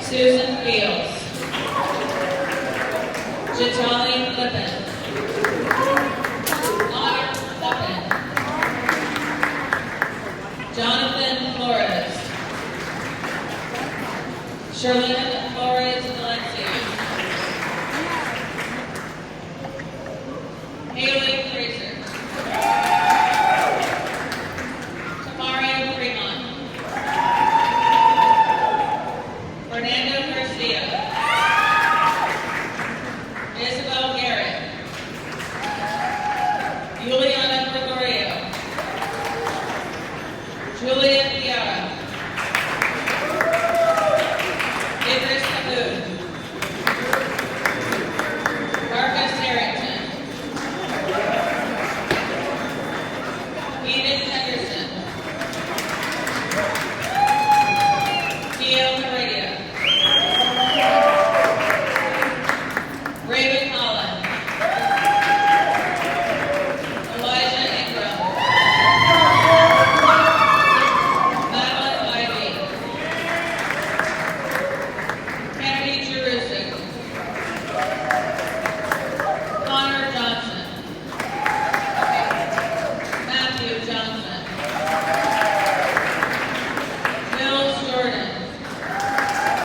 Susan Fields. Jitali Flippin. Honor Flippin. Jonathan Flores. Sherlyn Flores Valencia. Haley Fraser. Tamara Fremont. Fernando Garcia. Isabel Garrett. Juliana Gregorio. Julia Piara. Idris Aboud. Marcus Harrington. Eden